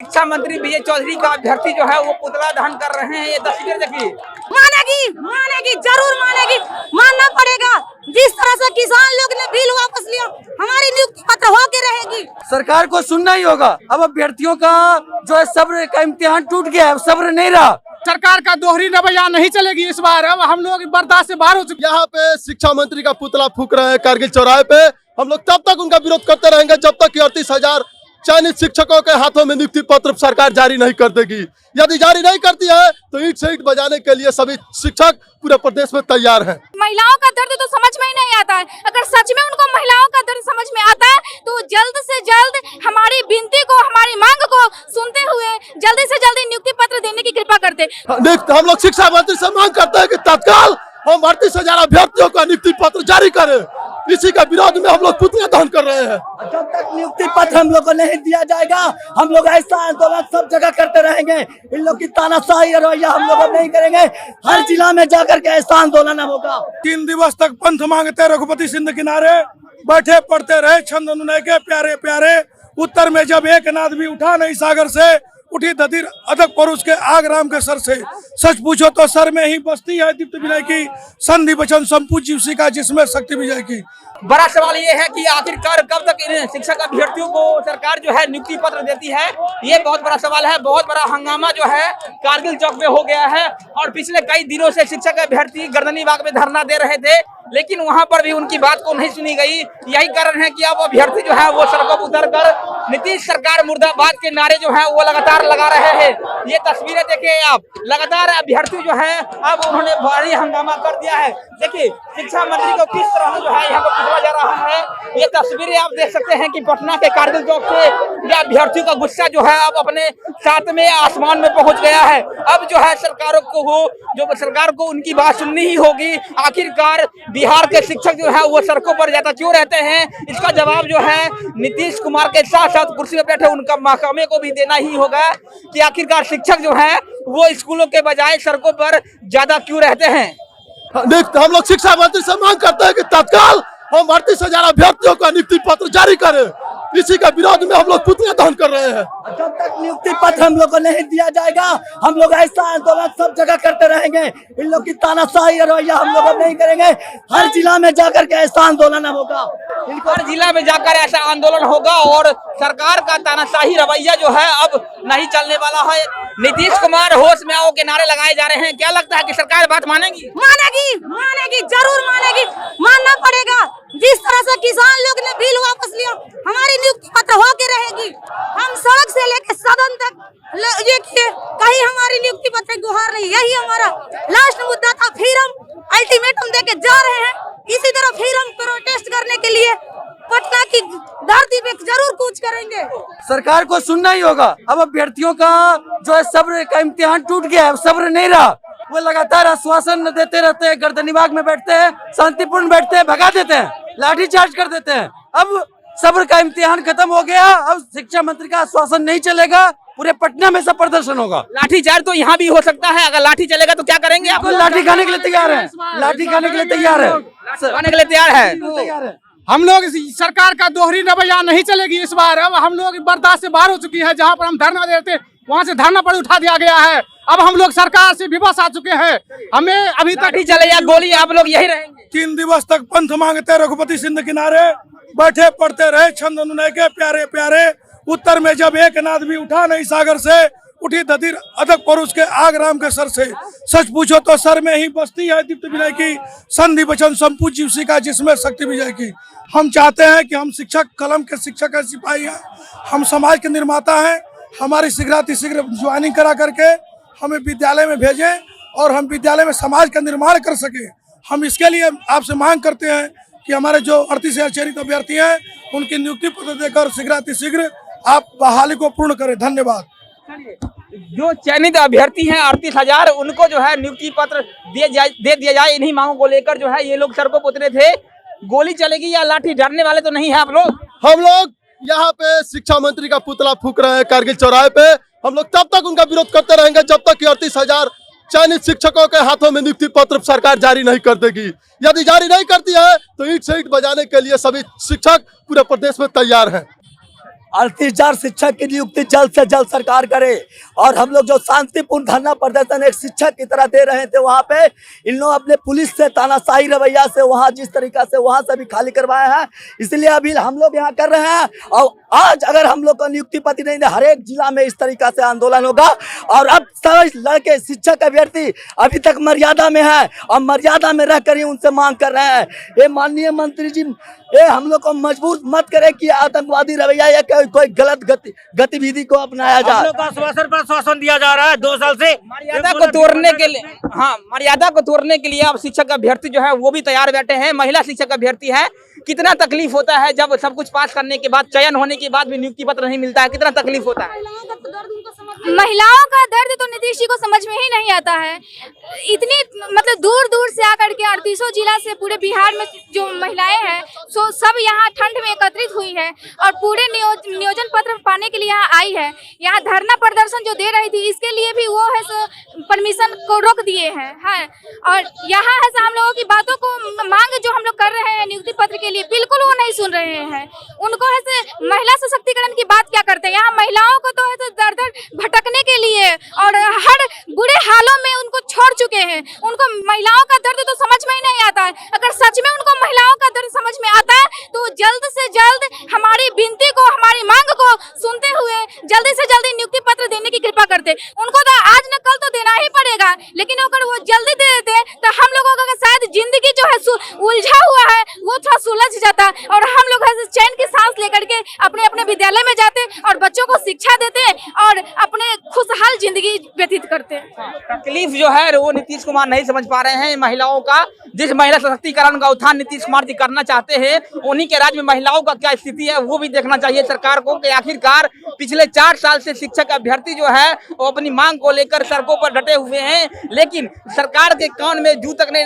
शिक्षा मंत्री विजय चौधरी का अभ्यर्थी जो है वो पुतला दहन कर रहे हैं। ये तस्वीर देखिए। मानेगी जरूर मानेगी, मानना पड़ेगा। जिस तरह से किसान लोग ने बिल वापस लिया, हमारी नियुक्ति पत्र होके रहेगी। सरकार को सुनना ही होगा। अब अभ्यर्थियों का जो है सब्र का इम्तिहान टूट गया है, अब सब्र नहीं रहा। सरकार का दोहरी रवैया नहीं चलेगी इस बार। अब हम लोग बर्दाश्त से बाहर हो चुके। यहाँ पे शिक्षा मंत्री का पुतला फूक रहे हैं कारगिल चौराहे पे। हम लोग तब तक उनका विरोध करते रहेंगे जब तक कि 38,000 चयनित शिक्षकों के हाथों में नियुक्ति पत्र सरकार जारी नहीं कर देगी। यदि जारी नहीं करती है तो ईंट से ईंट बजाने के लिए सभी शिक्षक पूरे प्रदेश में तैयार हैं। महिलाओं का दर्द तो समझ में ही नहीं आता है। अगर सच में उनको महिलाओं का दर्द समझ में आता है तो जल्द से जल्द हमारी विनती को, हमारी मांग को सुनते हुए जल्दी से जल्दी नियुक्ति पत्र देने की कृपा करते। हम लोग शिक्षा मंत्री से मांग करते हैं कि तत्काल हम 38,000 अभ्यर्थियों का नियुक्ति पत्र जारी करें। इसी का विरोध में हम लोग पुतला दहन कर रहे हैं। जब तक नियुक्ति पत्र हम लोग को नहीं दिया जाएगा, हम लोग ऐसा आंदोलन सब जगह करते रहेंगे। इन लोग की तानाशाही रवैया हम लोग नहीं करेंगे। हर जिला में जाकर के ऐसा आंदोलन होगा। 3 दिवस तक पंथ मांगते रघुपति सिंध किनारे, बैठे पढ़ते रहे छंद अनुनय के प्यारे प्यारे। उत्तर में जब एक नाद भी उठा नहीं सागर से, उठी दधिर अदक परुष के आग राम के सर से। सच पूछो तो सर में ही बसती है दीप्त विनय की, संधि वचन संपूज्य उसी का जिसमें शक्ति विजय की। बड़ा सवाल ये है कि आखिरकार कब तक इन शिक्षक अभ्यर्थियों को सरकार जो है नियुक्ति पत्र देती है। ये बहुत बड़ा सवाल है। बहुत बड़ा हंगामा जो है कारगिल चौक में हो गया है और पिछले कई दिनों से शिक्षक अभ्यर्थी गर्दनी बाग में धरना दे रहे थे, लेकिन वहां पर भी उनकी बात को नहीं सुनी गई। यही कारण है कि अब अभ्यर्थी जो है वो सड़कों पर उतरकर नीतीश सरकार मुर्दाबाद के नारे जो है वो लगातार लगा रहे हैं। ये तस्वीरें देखिए आप, लगातार अभ्यर्थी जो है अब उन्होंने भारी हंगामा कर दिया है। देखिए शिक्षा मंत्री को किस तरह जो है यहाँ पर पूछा जा रहा है। ये तस्वीरें आप देख सकते हैं कि पटना के कारगिल चौक से ये अभ्यर्थियों का गुस्सा जो है अब अपने 7वें आसमान में पहुंच गया है। अब जो है सरकार को उनकी बात सुननी ही होगी। आखिरकार बिहार के शिक्षक जो है वो सड़कों पर ज्यादा क्यों रहते हैं, इसका जवाब जो है नीतीश कुमार के साथ साथ कुर्सी पर बैठे उनका महकमे को भी देना ही होगा कि आखिरकार शिक्षक जो है वो स्कूलों के बजाय सड़कों पर ज्यादा क्यों रहते हैं। हम लोग शिक्षा मंत्री से मांग करते हैं कि तत्काल हम 38,000 अभ्यर्थियों का नियुक्ति पत्र जारी करें। इसी का विरोध में हम लोग पुतला दहन कर रहे हैं। जब तक नियुक्ति पत्र हम लोग को नहीं दिया जाएगा, हम लोग ऐसा आंदोलन सब जगह करते रहेंगे। इन लोग की तानाशाही रवैया हम लोग नहीं करेंगे। हर जिला में जाकर के ऐसा आंदोलन होगा। हर जिला में जाकर ऐसा आंदोलन होगा और सरकार का तानाशाही रवैया जो है अब नहीं चलने वाला है। नीतीश कुमार होश में आओ के नारे लगाए जा रहे हैं। क्या लगता है कि सरकार बात मानेगी? मानेगी जरूर मानेगी, मानना पड़ेगा। जिस तरह से किसान लोग ने बिल वापस लिया, हमारी नियुक्ति पत्र होके रहेगी। हम सड़क से लेकर सदन तक ये किए, कहीं हमारी नियुक्ति पत्र गुहार नहीं। यही हमारा लास्ट मुद्दा था। फिर हम अल्टीमेटम देके जा रहे हैं। इसी तरह फिर हम प्रोटेस्ट करने के लिए पटना की धरती पे जरूर कूच करेंगे। सरकार को सुनना ही होगा। अब अभ्यर्थियों का जो है सब्र का इम्तिहान टूट गया है, अब सब्र नहीं रहा। वो लगातार आश्वासन देते रहते हैं, गर्दनी बाग में बैठते हैं, शांतिपूर्ण बैठते हैं, भगा देते हैं, लाठीचार्ज कर देते हैं। अब सब्र का इम्तिहान खत्म हो गया। अब शिक्षा मंत्री का आश्वासन नहीं चलेगा, पूरे पटना में सब प्रदर्शन होगा। लाठीचार्ज तो यहाँ भी हो सकता है। अगर लाठी चलेगा तो क्या करेंगे आप? लाठी खाने के लिए तैयार है, लाठी खाने के लिए तैयार है, खाने के लिए तैयार है। हम लोग सरकार का दोहरी रवैया नहीं चलेगी इस बार। अब हम लोग बर्दाश्त से बाहर हो चुकी है। जहाँ पर हम धरना देते वहाँ से धरना पर उठा दिया गया है। अब हम लोग सरकार से विवश आ चुके हैं। हमें अभी तक लाठी चले या गोली, आप लोग यही रहेंगे। 3 दिवस तक पंथ मांगते रघुपति सिंध किनारे, बैठे पढ़ते रहे छंद अनुनय के प्यारे प्यारे। उत्तर में जब एक नाद भी उठा नहीं सागर से, उठी दधिर अदक परुष के आग राम के सर से। सच पूछो तो सर में ही बसती है दीप्त विनय की, संधि वचन संपूज्य उसी का जिसमें शक्ति विजय की। हम चाहते हैं कि हम शिक्षक, कलम के शिक्षक है, सिपाही हैं, हम समाज के निर्माता हैं। हमारी शीघ्र ज्वाइनिंग करा करके हमें विद्यालय में भेजें और हम विद्यालय में समाज का निर्माण कर सके। हम इसके लिए आपसे मांग करते हैं कि हमारे जो 38,000 चयनित अभ्यर्थी हैं उनकी नियुक्ति पत्र देकर शीघ्र आप बहाली को पूर्ण करें। धन्यवाद। जो चयनित अभ्यर्थी हैं 38,000, उनको जो है नियुक्ति पत्र दे दिया जाए। इन्हीं मांगों को लेकर जो है ये लोग सड़कों पर उतरे थे। गोली चलेगी या लाठी, डरने वाले तो नहीं है आप लोग? हम लोग यहाँ पे शिक्षा मंत्री का पुतला फूक रहे हैं कारगिल चौराहे पे। हम लोग तब तक उनका विरोध करते रहेंगे जब तक कि 38,000 चयनित शिक्षकों के हाथों में नियुक्ति पत्र सरकार जारी नहीं कर देगी। यदि जारी नहीं करती है तो ईंट से ईंट बजाने के लिए सभी शिक्षक पूरे प्रदेश में तैयार हैं। 38,000 शिक्षक की नियुक्ति जल्द से जल्द सरकार करे। और हम लोग जो शांतिपूर्ण धरना प्रदर्शन एक शिक्षक की तरह दे रहे थे, वहाँ पे इन लोग अपने पुलिस से तानाशाही रवैया से वहाँ जिस तरीका से वहाँ से भी खाली करवाए हैं, इसलिए अभी हम लोग यहाँ कर रहे हैं। और आज अगर हम लोग को नियुक्ति पत्र नहीं दे, हर एक जिला में इस तरीका से आंदोलन होगा। और अब सभी लड़के शिक्षक अभ्यर्थी अभी तक मर्यादा में है और मर्यादा में रहकर ही उनसे मांग कर रहे हैं। ये माननीय मंत्री जी, ये हम लोग को मजबूर मत करे कि आतंकवादी रवैया या कोई गलत गतिविधि को अपनाया जाए। हम लोग को आश्वासन पर आश्वासन दिया जा रहा है 2 साल से। मर्यादा को तोड़ने के लिए, हाँ, मर्यादा को तोड़ने के लिए अब शिक्षक अभ्यर्थी जो है वो भी तैयार बैठे हैं। महिला शिक्षक अभ्यर्थी है, कितना तकलीफ होता है जब सब कुछ पास करने के बाद, चयन होने के बाद भी नियुक्ति पत्र नहीं मिलता है, कितना तकलीफ होता है। महिलाओं का दर्द तो नीतीश जी को समझ में ही नहीं आता है। इतनी मतलब दूर दूर से आकर के 38 जिला से पूरे बिहार में जो महिलाएं हैं सो सब यहाँ ठंड में एकत्रित हुई है और पूरे नियोजन पत्र पाने के लिए यहाँ आई है। यहाँ धरना प्रदर्शन जो दे रही थी, इसके लिए भी वो है सो परमिशन को रोक दिए हैं। हाँ, और यहाँ है सो हम लोगों की बातों को मांग जो हम लोग कर रहे हैं नियुक्ति पत्र के लिए, बिल्कुल वो नहीं सुन रहे हैं। उनको है से महिला सशक्तिकरण की बात क्या करते हैं। यहाँ महिलाओं को तो है तो दर दर भटकने के लिए और हर बुरे हालों में उनको छोड़ चुके हैं। उनको महिलाओं का दर्द तो समझ में ही नहीं आता है। अगर सच में उनको महिलाओं का दर्द समझ में आता है तो जल्द से जल्द हमारी विनती को, हमारी मांग को सुनते हुए जल्दी से जल्दी नियुक्ति पत्र देने की कृपा करते। उनको तो आज न कल तो देना ही पड़ेगा, लेकिन अगर वो जल्दी दे देते तो हम लोगों का शायद जिंदगी जो है उलझा हुआ है वो थोड़ा सुलझ जाता और हम लोग चैन की सांस लेकर के अपने अपने विद्यालय में जाते और बच्चों को शिक्षा देते और अपने खुशहाल जिंदगी व्यतीत करते। तकलीफ जो है वो नीतीश कुमार नहीं समझ पा रहे हैं महिलाओं का। जिस महिला सशक्तिकरण का उत्थान नीतीश कुमार जी करना चाहते हैं, उन्हीं के राज्य में महिलाओं का क्या स्थिति है वो भी देखना चाहिए सरकार को कि आखिरकार पिछले 4 साल से शिक्षक अभ्यर्थी जो है वो अपनी मांग को लेकर सड़कों पर डटे हुए हैं, लेकिन सरकार के कान में जू तक नहीं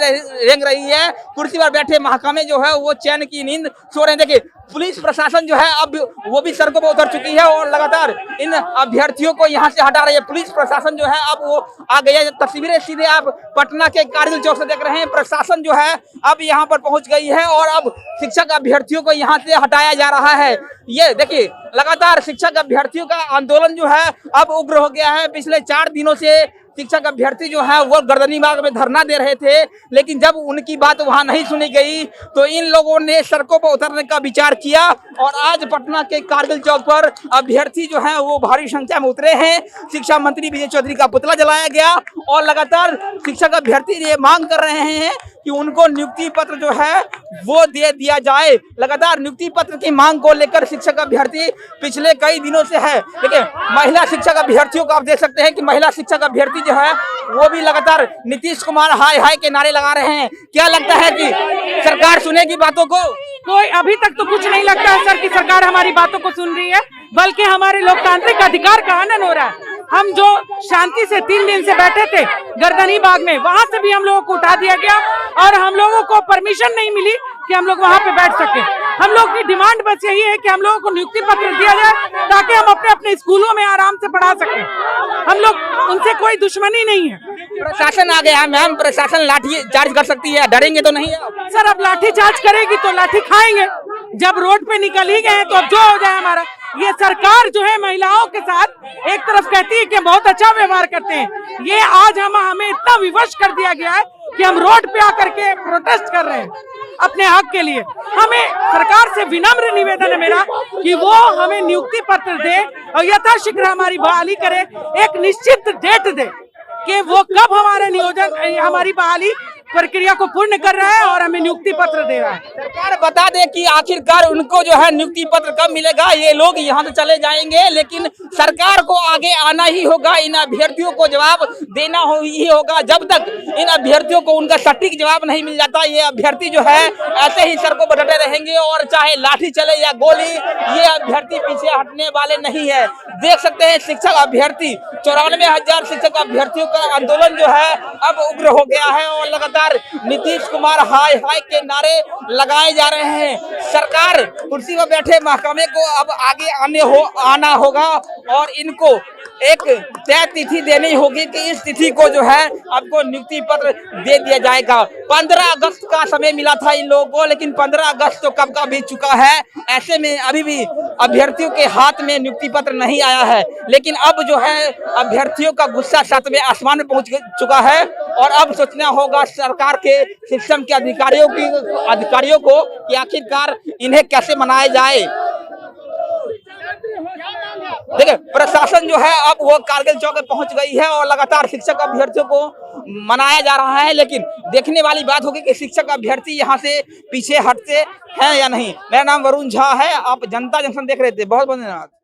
रेंग रही है। कुर्सी पर बैठे महकमे जो है वो चैन की नींद सो रहे हैं। देखिए, पुलिस प्रशासन जो है अब वो भी सड़कों पर उतर चुकी है और लगातार इन अभ्यर्थियों को यहाँ से हटा रही है। पुलिस प्रशासन जो है अब वो आ गया है। तस्वीरें सीधे आप पटना के कारगिल चौक से देख रहे हैं। प्रशासन जो है अब यहाँ पर पहुँच गई है और अब शिक्षक अभ्यर्थियों को यहाँ से हटाया जा रहा है। ये देखिए, लगातार शिक्षक अभ्यर्थियों का आंदोलन जो है अब उग्र हो गया है। पिछले 4 दिनों से शिक्षक अभ्यर्थी जो है वो गर्दनीबाग में धरना दे रहे थे, लेकिन जब उनकी बात वहां नहीं सुनी गई तो इन लोगों ने सड़कों पर उतरने का विचार किया और आज पटना के कारगिल चौक पर अभ्यर्थी जो है वो भारी संख्या में उतरे हैं। शिक्षा मंत्री विजय चौधरी का पुतला जलाया गया और लगातार शिक्षक अभ्यर्थी ये मांग कर रहे हैं कि उनको नियुक्ति पत्र जो है वो दे दिया जाए। लगातार नियुक्ति पत्र की मांग को लेकर शिक्षक अभ्यर्थी पिछले कई दिनों से है। देखिए, महिला शिक्षक अभ्यर्थियों को आप देख सकते हैं कि महिला शिक्षक अभ्यर्थी जो है वो भी लगातार नीतीश कुमार हाय हाय के नारे लगा रहे हैं। क्या लगता है कि सरकार सुनेगी बातों को? कोई अभी तक तो कुछ नहीं लगता है सर कि सरकार हमारी बातों को सुन रही है, बल्कि हमारे लोकतांत्रिक अधिकार का हनन हो रहा है। हम जो शांति से 3 दिन से बैठे थे गर्दनी बाग में, वहां से भी हम लोगों को उठा दिया गया और हम लोगों को परमिशन नहीं मिली कि हम लोग वहां पे बैठ सके। हम लोग की डिमांड बस यही है कि हम लोगों को नियुक्ति पत्र दिया जाए ताकि हम अपने अपने स्कूलों में आराम से पढ़ा सकें। हम लोग उनसे कोई दुश्मनी नहीं है। प्रशासन आ गया मैम, प्रशासन लाठी चार्ज कर सकती है, डरेंगे तो नहीं? सर, अब लाठी चार्ज करेगी तो लाठी खाएंगे। जब रोड पे निकल ही गए तो अब जो हो जाए हमारा। ये सरकार जो है महिलाओं के साथ एक तरफ कहती है कि बहुत अच्छा व्यवहार करते हैं, ये आज हमें इतना विवश कर दिया गया है कि हम रोड पे आकर के प्रोटेस्ट कर रहे हैं अपने हक के लिए। हमें सरकार से विनम्र निवेदन है मेरा कि वो हमें नियुक्ति पत्र दे और यथाशीघ्र हमारी बहाली करे। एक निश्चित डेट दे कि वो कब हमारे नियोजन हमारी बहाली प्रक्रिया को पूर्ण कर रहा है और हमें नियुक्ति पत्र दे रहा है। सरकार बता दे कि आखिरकार उनको जो है नियुक्ति पत्र कब मिलेगा। ये लोग यहाँ से चले जाएंगे, लेकिन सरकार को आगे आना ही होगा, इन अभ्यर्थियों को जवाब देना ही होगा। जब तक इन अभ्यर्थियों को उनका सटीक जवाब नहीं मिल जाता, ये अभ्यर्थी जो है ऐसे ही सड़कों पर डटे रहेंगे और चाहे लाठी चले या गोली, ये अभ्यर्थी पीछे हटने वाले नहीं है। देख सकते हैं शिक्षक अभ्यर्थी 94,000 शिक्षक अभ्यर्थियों का आंदोलन जो है अब उग्र हो गया है और लगातार नीतीश कुमार हाय हाय के नारे लगाए जा रहे हैं। सरकार कुर्सी पर बैठे महकमे को अब आगे आना होगा और इनको एक तय तिथि देनी होगी कि इस तिथि को जो है आपको नियुक्ति पत्र दे दिया जाएगा। 15 अगस्त का समय मिला था इन लोगों को, लेकिन 15 अगस्त तो कब का बीत चुका है। ऐसे में अभी भी अभ्यर्थियों के हाथ में नियुक्ति पत्र नहीं आया है। लेकिन अब जो है अभ्यर्थियों का गुस्सा 7वें आसमान में पहुंच चुका है और अब सोचना होगा सरकार के सिस्टम के अधिकारियों को कि आखिरकार इन्हें कैसे मनाया जाए। देखिए प्रशासन जो है अब वो कारगिल चौक पे पहुंच गई है और लगातार शिक्षक अभ्यर्थियों को मनाया जा रहा है। लेकिन देखने वाली बात होगी कि शिक्षक अभ्यर्थी यहां से पीछे हटते हैं या नहीं। मेरा नाम वरुण झा है, आप जनता जंक्शन देख रहे थे। बहुत बहुत धन्यवाद।